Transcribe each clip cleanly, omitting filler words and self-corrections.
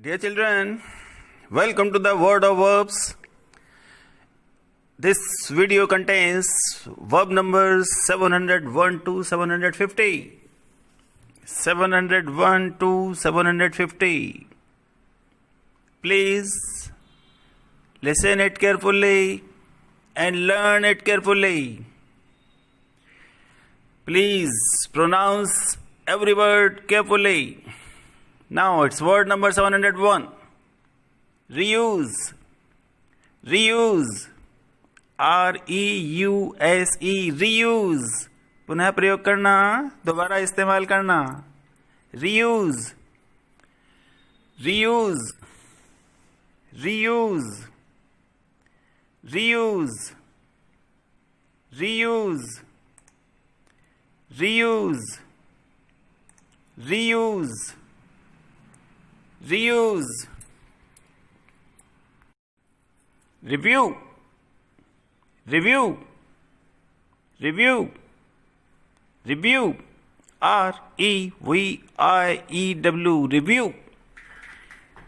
Dear children, welcome to the Word of Verbs. This video contains verb numbers 701 to 750. 701 to 750. Please listen it carefully and learn it carefully. Please pronounce every word carefully. Now it's word number 701. Reuse. Reuse. REUSE. Reuse. पुनः प्रयोग करना, दोबारा इस्तेमाल करना. Reuse. Reuse. Reuse. Reuse. Reuse. Reuse. Reuse. Reuse. Review. Review. Review. Review. REVIEW. Review.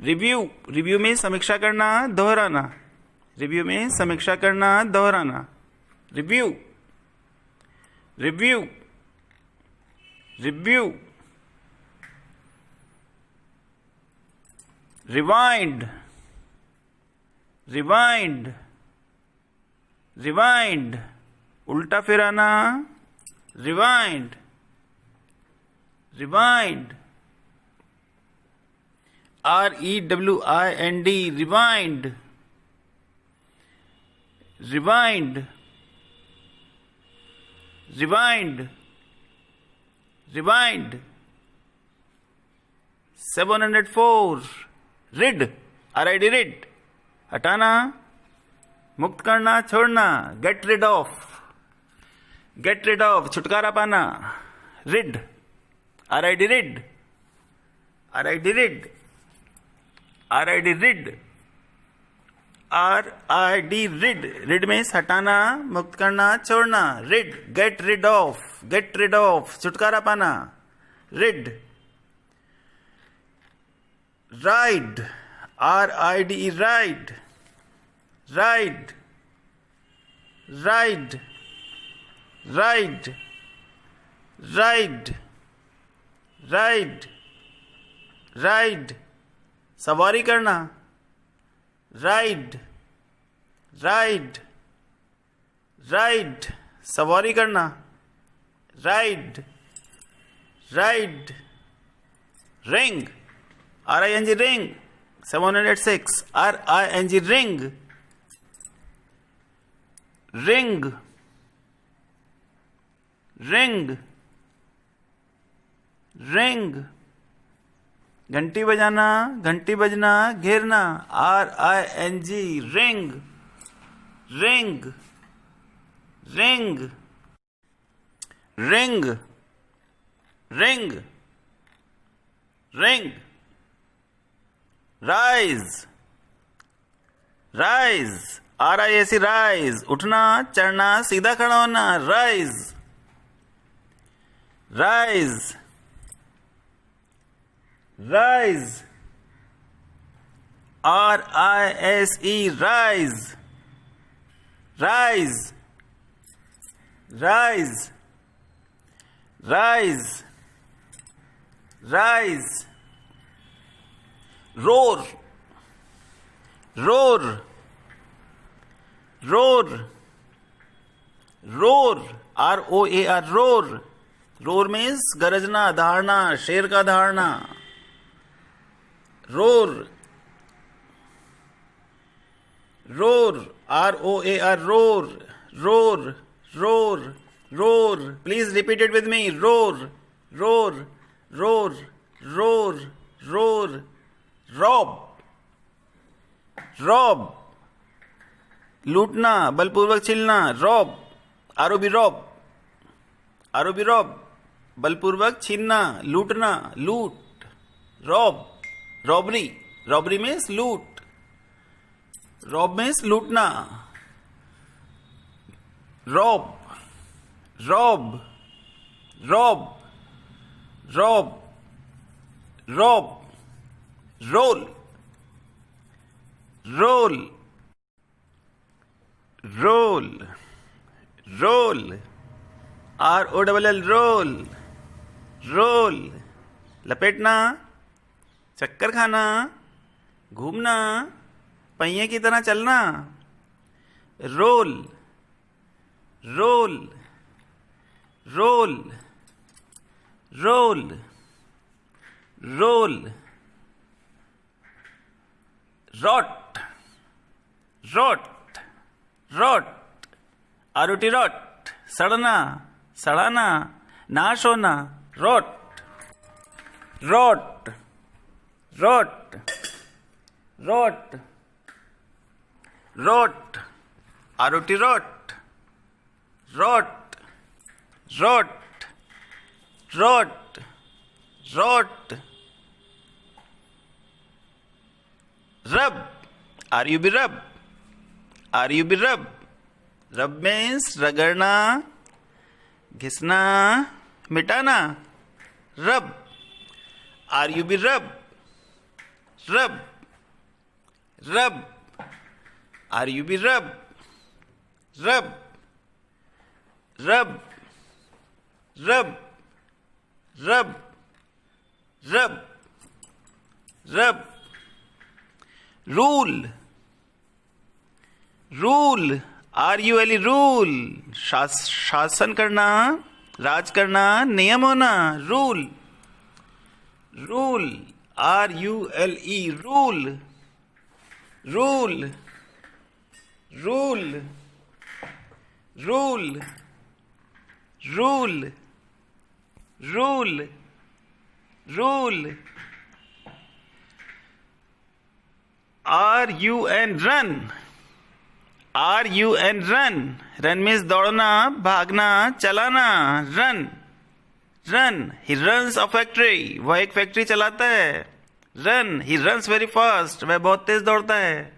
Review. Review में समीक्षा करना, दोहराना. Review में समीक्षा करना, दोहराना. Review. Review. Review. Rewind. Rewind. Rewind. उल्टा फिराना. Rewind. Rewind. REWIND. Rewind. Rewind. Rewind. Rewind. 704. Rid. RID. Rid. हटाना, मुक्त करना, छोड़ना. Get rid of. Get rid of. छुटकारा पाना. Rid. RID. Rid. RID. Rid. RID. Rid. RID. Rid. Rid means हटाना, मुक्त करना, छोड़ना. Rid. Get rid of. Get rid of. छुटकारा पाना. Rid. Ride. RIDE. Ride. Ride. Ride. Ride. Ride. Ride. Ride. सवारी करना. Ride. Ride. Ride. सवारी करना. Ride. Ride. Ring. RING. Ring. 706. RING. Ring. Ring. Ring. Ring. घंटी बजाना, घंटी बजना, घेरना. RING. Ring. Ring. Ring. Ring. Ring. Ring. Rise. Rise. RISE. Rise. उठना, चढ़ना, सीधा खड़ा होना. Rise. Rise. Rise. RISE. Rise. Rise. Rise. Rise. Rise. Roar. Roar. Roar. Roar. ROAR. Roar. Roar means गरजना, दहाड़ना, शेर का दहाड़ना. Roar. Roar. ROAR. Roar. Roar. Roar. Roar. Please repeat it with me. Roar. Roar. Roar. Roar. Roar. Rob. Rob. लूटना, बलपूर्वक छीनना. Rob. ROB. Rob. ROB. Rob. बलपूर्वक छीनना, लूटना. Loot. Rob. Robbery. Robbery means loot. Rob means लूटना. Rob. Rob. Rob. Rob. Rob. roll, roll, roll, roll, ROLL, roll, roll, लपेटना, चक्कर खाना, घूमना, पहिए की तरह चलना, roll, roll, roll, roll, roll, rot, rot, rot, R O T rot, सड़ना, सड़ाना, नाश होना, rot, rot, rot, rot, rot, R O T rot, rot, rot, rot, rot, rub, RUB रब, RUB रब, रब मीन्स रगड़ना, घिसना, मिटाना, रब, RUB रब, रब, रब, RUB रब, रब, रब, रब, रब, रब, रब, रूल, रूल, RULE रूल, शासन करना, राज करना, नियम होना, rule, rule, RULE rule, rule, rule, rule, rule, rule, rule, RUN run, RUN run, run means दौड़ना, भागना, चलाना, run, run, he runs a factory, वह एक फैक्ट्री चलाता है, run, he runs very fast, वह बहुत तेज दौड़ता है,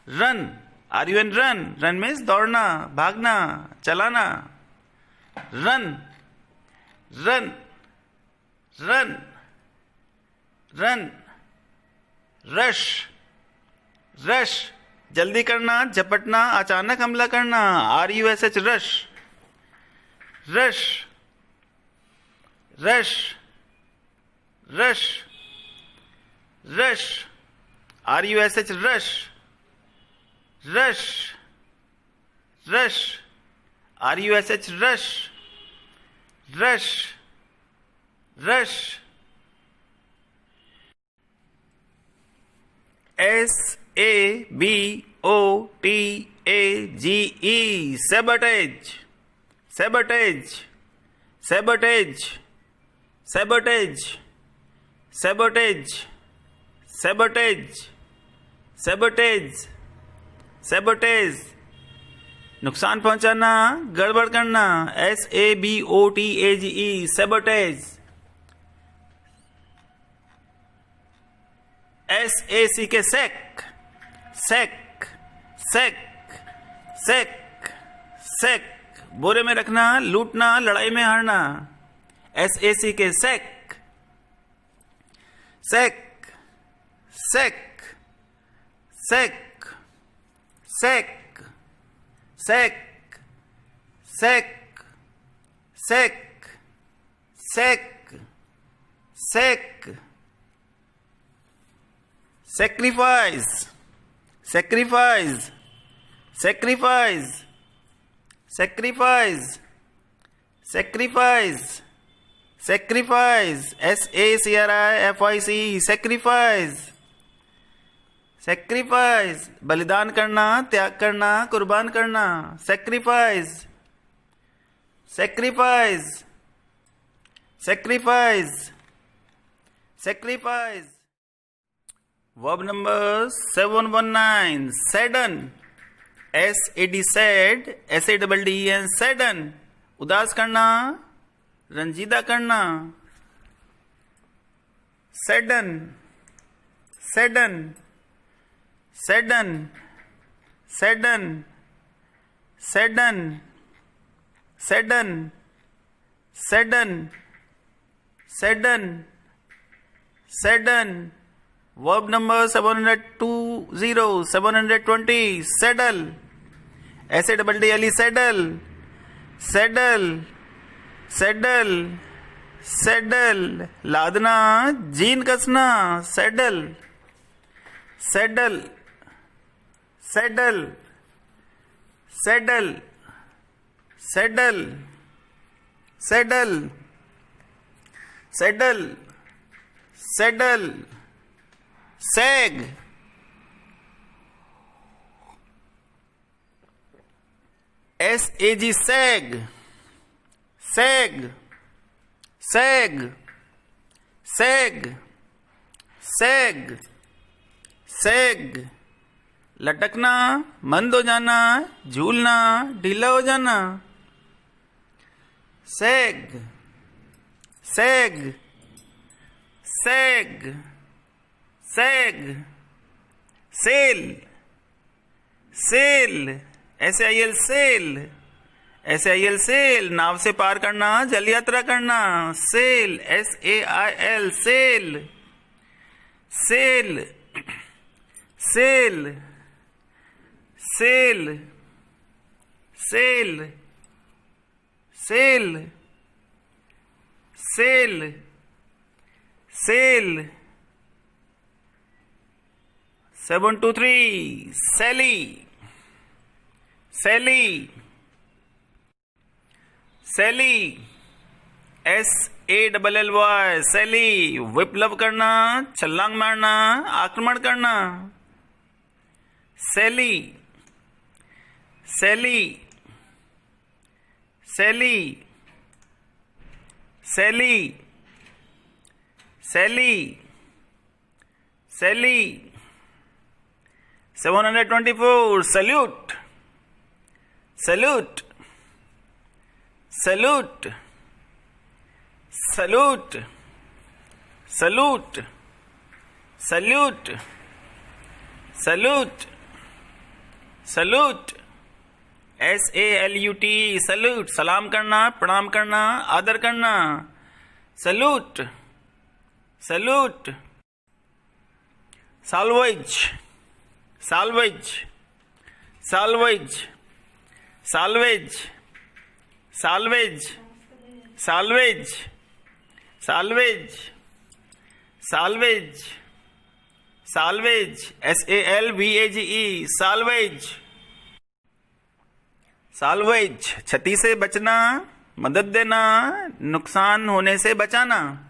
run, RUN run, run means दौड़ना, भागना, चलाना, run, run, run, run, rush, rush, जल्दी करना, झपटना, अचानक हमला करना, RUSH rush, rush, rush, rush, rush, RUSH rush, rush, rush, RUSH rush, rush, rush, SABOTAGE, sabotage, sabotage, sabotage, sabotage, sabotage, sabotage, sabotage, sabotage, नुकसान पहुंचाना, गड़बड़ करना, SABOTAGE, sabotage, SACK, SEC, SEC, SEC, SEC, SEC, बोरे में रखना, लूटना, लड़ाई में हारना, SACK, SEC, SEC, SEC, SEC, SEC, SEC, SEC, SEC, SEC, SEC, sacrifice, sacrifice, sacrifice, sacrifice, sacrifice, sacrifice, SACRIFICE, sacrifice, sacrifice, बलिदान करना, त्याग करना, कुर्बान करना, sacrifice, sacrifice, sacrifice, sacrifice. Verb number 719, sadden, SAD, sad, SADDEN, sadden, उदास करना, रंजीदा करना, sadden, sadden, sadden, sadden, sadden, sadden, sadden, sadden, sadden, Verb number 720, 720, saddle. S-A-D-D-L-E, saddle. Saddle. Saddle. Saddle. लादना, जीन कसना, saddle. Saddle. Saddle. Saddle. Saddle. Saddle. Saddle. Saddle. Sag. S-A-G, sag. Sag. Sag. Sag. Sag. Sag. लटकना, मंद हो जाना, झूलना, ढीला हो जाना. Sag. Sag. Sag. Sag. Sail. Sail. S-A-I-L, sail. S-A-I-L, sail. नाव से पार करना, जल यात्रा करना. Sail. S-A-I-L, sail. Sail. Sail. Sail. Sail. Sail. Sail. Sail. 723, Sally. Sally. Sally. S-A-L-L-Y, Sally. विप्लव करना, छलांग मारना, आक्रमण करना. Sally. Sally. Sally. Sally. Sally. Sally. 724, salute. Salute. Salute. Salute. Salute. Salute. Salute. Salute. S-A-L-U-T, salute. सलाम करना, प्रणाम करना, आदर करना. Salute. Salute. Salvage. Salvage. Salvage. Salvage. Salvage. Salvage. Salvage. Salvage. Salvage. S-A-L-V-A-G-E. Salvage. Salvage. क्षति से बचना, मदद देना, नुकसान होने से बचाना.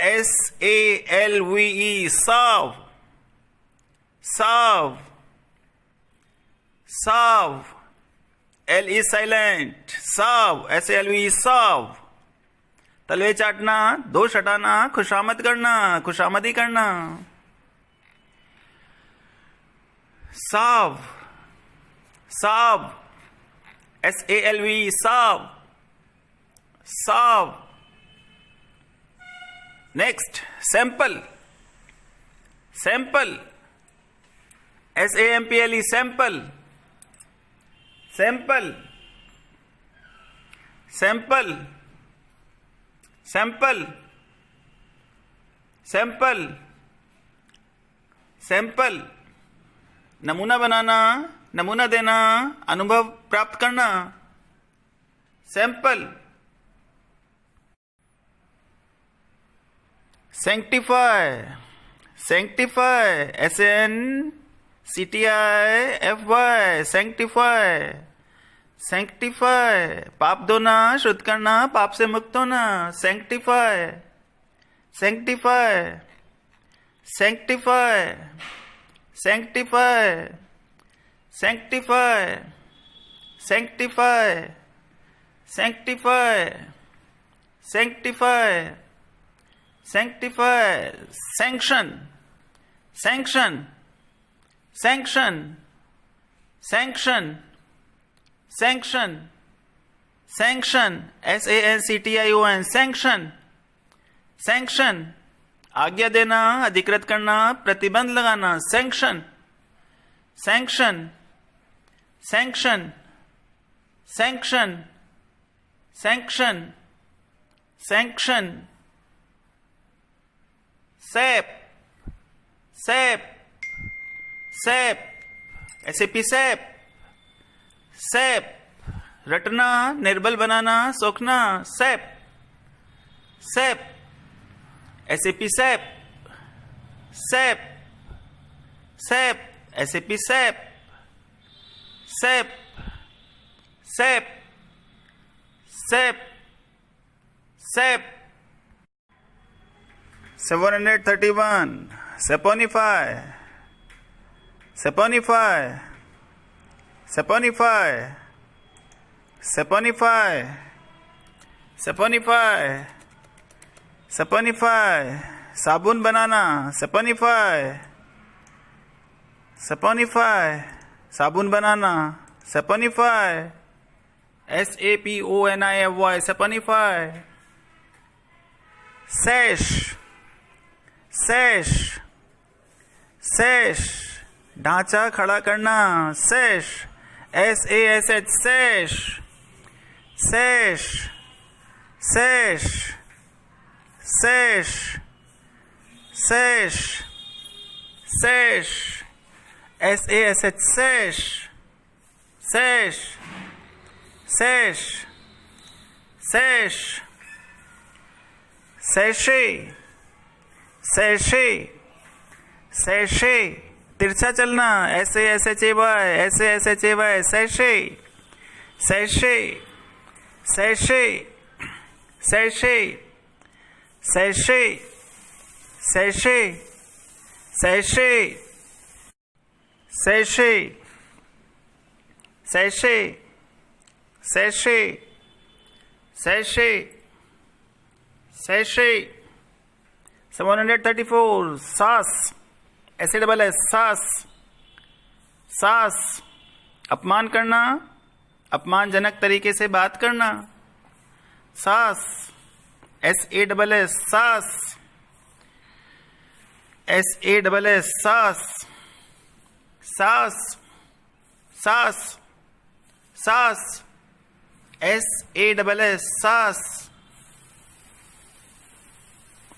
S-A-L-V-E, salve. Salve. Salve. L is silent. Salve. S-A-L-V-E, salve. तलवे चाटना, दोष हटाना, खुशामद करना, खुशामदी करना. Salve. Salve. S-A-L-V-E, salve. Salve. Next, sample. Sample. S-A-M-P-L-E, sample. Sample. Sample. Sample. Sample. Sample. नमूना बनाना, नमूना देना, अनुभव प्राप्त करना. Sample. Sanctify. Sanctify. S-A-N-C-T-I-F-Y. Sanctify. Sanctify. पाप धोना, शुद्ध करना, पाप से मुक्त होना. Sanctify. Sanctify. Sanctify. Sanctify. Sanctify. Sanctify. Sanctify. Sanctify. Sanctify. Sanction. Sanction. Sanction. Sanction. Sanction. Sanction. S-A-N-C-T-I-O-N. Sanction. Sanction. आज्ञा देना, अधिकृत करना, प्रतिबंध लगाना. Sanction. Sanction. Sanction. Sanction. Sanction. Sanction. Sap sap sap SAP sap sap रटना निर्बल बनाना सोखना sap sap SAP sap sap sap SAP sap sap sap sap sap 731 Saponify Saponify Saponify Saponify Saponify Saponify साबुन बनाना Saponify Saponify साबुन बनाना Saponify SAPONIFY Saponify Sash Sash Sash ढांचा खड़ा करना Sash SASH Sash Sash Sash Sash Sash Sash SASH Sash Sash Sash Sash Sachet Sachet Sachet तिरछा चलना SASHAY SASHAY Sachet Sachet Sachet Sachet Sachet Sachet Sachet Sachet Sachet Sachet Sachet Sachet 734 सास SASS सास सास अपमान करना अपमानजनक तरीके से बात करना सास SASS सास SASS सास सास सास सास SASS सास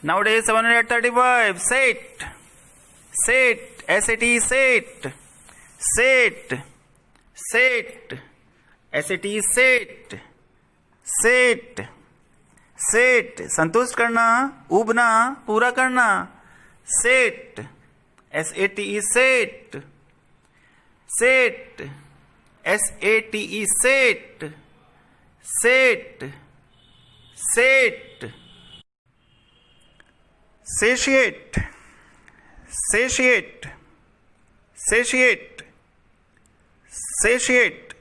Nowadays 735 set set SAT set set set SAT set set set संतुष्ट करना उबना पूरा करना set SATE set set SATE set set set satiate satiate satiate satiate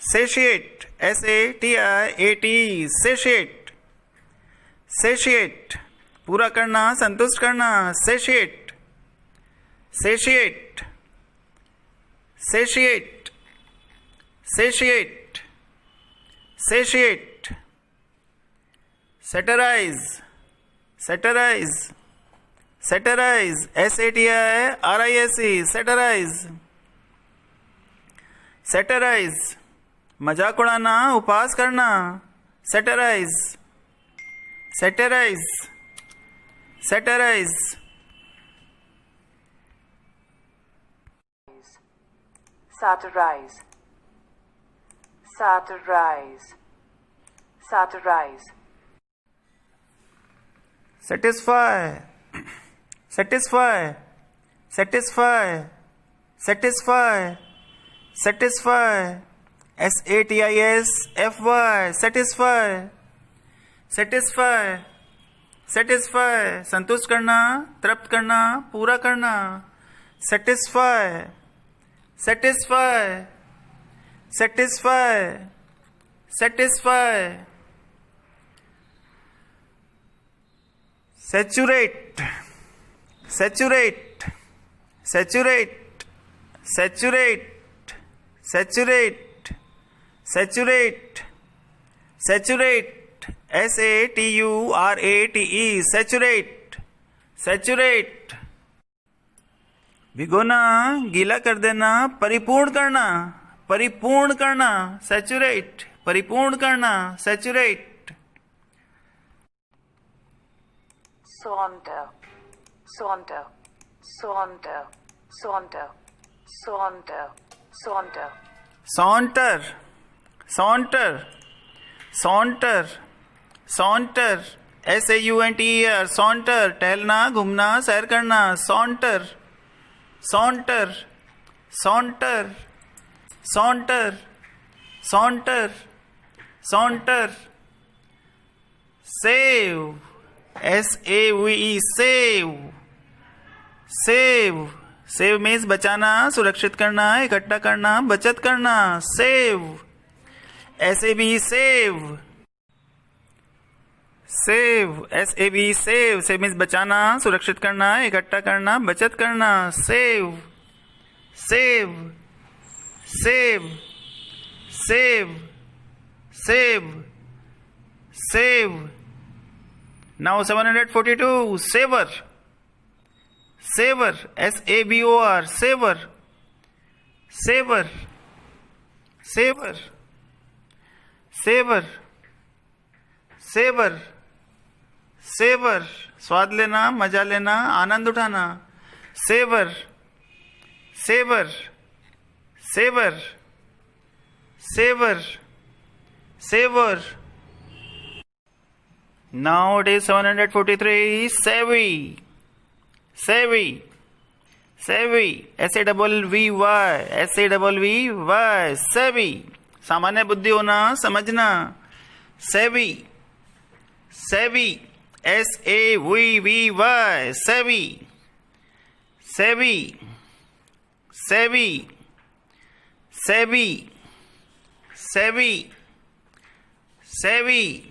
satiate SATIATE satiate satiate पूरा करना संतुष्ट करना satiate satiate satiate satiate satiate satirize satirize satirize SATIRISE satirize satirize मजाक उड़ाना उपहास करना satirize satirize satirize satirize satirize satirize satisfy satisfy satisfy satisfy satisfy SATISFY satisfy satisfy satisfy संतुष्ट करना तृप्त करना पूरा करना satisfy satisfy satisfy satisfy saturate saturate saturate saturate saturate saturate saturate SATURATE saturate saturate भिगोना गीला कर देना परिपूर्ण करना saturate परिपूर्ण करना saturate saunter saunter, saunter, saunter, saunter, saunter, saunter, saunter, saunter, saunter, SAUNTER, saunter, टहलना, घूमना, सैर करना, saunter, saunter, saunter, saunter, saunter, saunter, save, SAVE, save, save, save means बचाना, सुरक्षित करना, इकट्ठा करना, बचत करना, save, SAVE, save, save, SAVE, save, save means बचाना, सुरक्षित करना, इकट्ठा करना, बचत करना, save, save, save, save, save, save. Now 742, savor, savor, SAVOR, savor, savor, savor, savor, savor, savor, स्वाद लेना, मजा लेना, आनंद उठाना, savor, savor, savor, savor, savor. Now it is 743, savvy, savvy, savvy, SAVVY, SAVVY, savvy, सामान्य बुद्धि होना, समझना, savvy, savvy, SAVVY, savvy, savvy, savvy, savvy, savvy, savvy.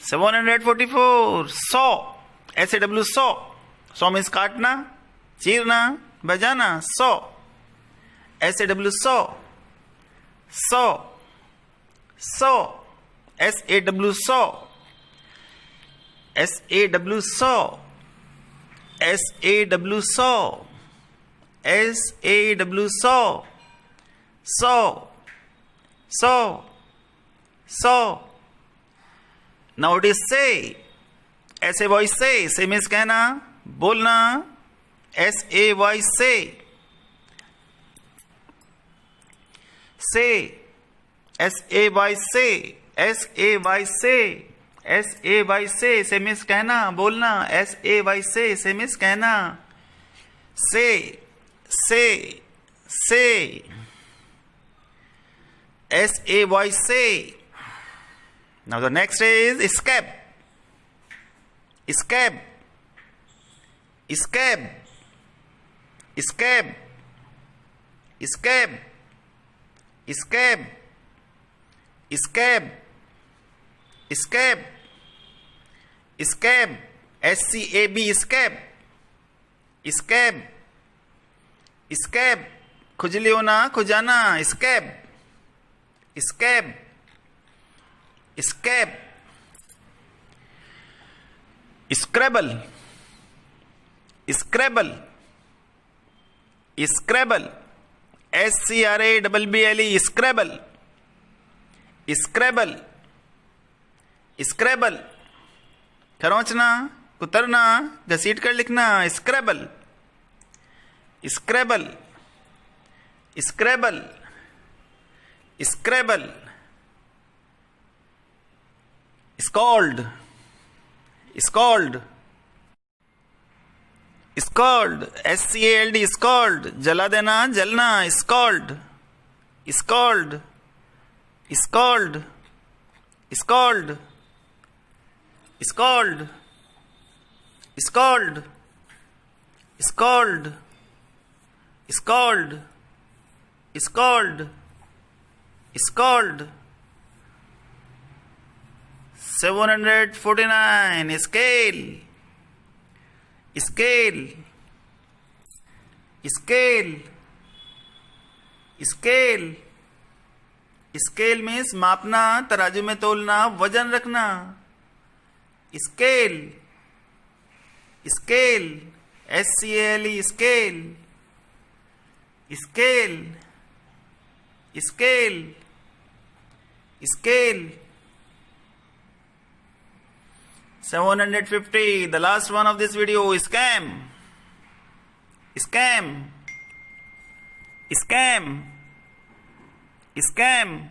744, saw, SAW, saw, saw means काटना, चीरना, बजाना, saw, SAW, saw, saw, saw, SAW, saw, SAW, saw, SAW, saw, SAW, saw, saw, saw, saw. Now it is say, SAY, say means कहना, बोलना, SAY, say, say, SAY, say, SAY, say, SAY, say means कहना, बोलना, SAY, say means कहना, say, say, say, SAY, say. Now the next is escape, escape, escape, escape, escape, escape, escape, escape, escape, SCAB, escape, escape, escape, खुजली होना, खुजाना, escape, escape, escape, scrabble, scrabble, scrabble, SCRABBLE, scrabble, scrabble, scrabble, खरोंचना, कुतरना, घसीट कर लिखना, scrabble, scrabble, scrabble, scrabble, scald, scald, scald, SCALD, scald, जला देना, जलना, scald, scald, scald, scald, scald, scald, scald, scald, scald, scald. 749, scale, scale, scale, scale, scale means मापना, तराजू में तोलना, वजन रखना, scale, scale, SCALE, scale, scale, scale, scale. 750. The last one of this video, scam. Scam. Scam. Scam.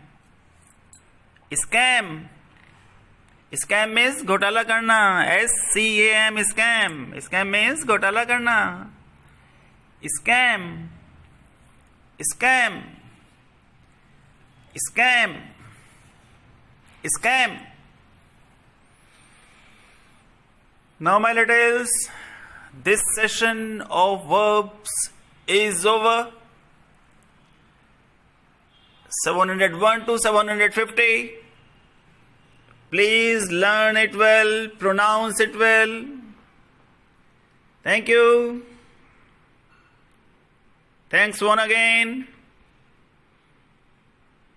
Scam. Scam means घोटाला करना. SCAM, scam. Scam means घोटाला करना. Scam. Scam. Scam. Scam. Now, my littles, this session of verbs is over. 701 to 750. Please learn it well, pronounce it well. Thank you. Thanks once again.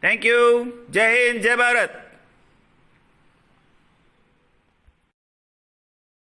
Thank you. Jai Hind, Jai Bharat.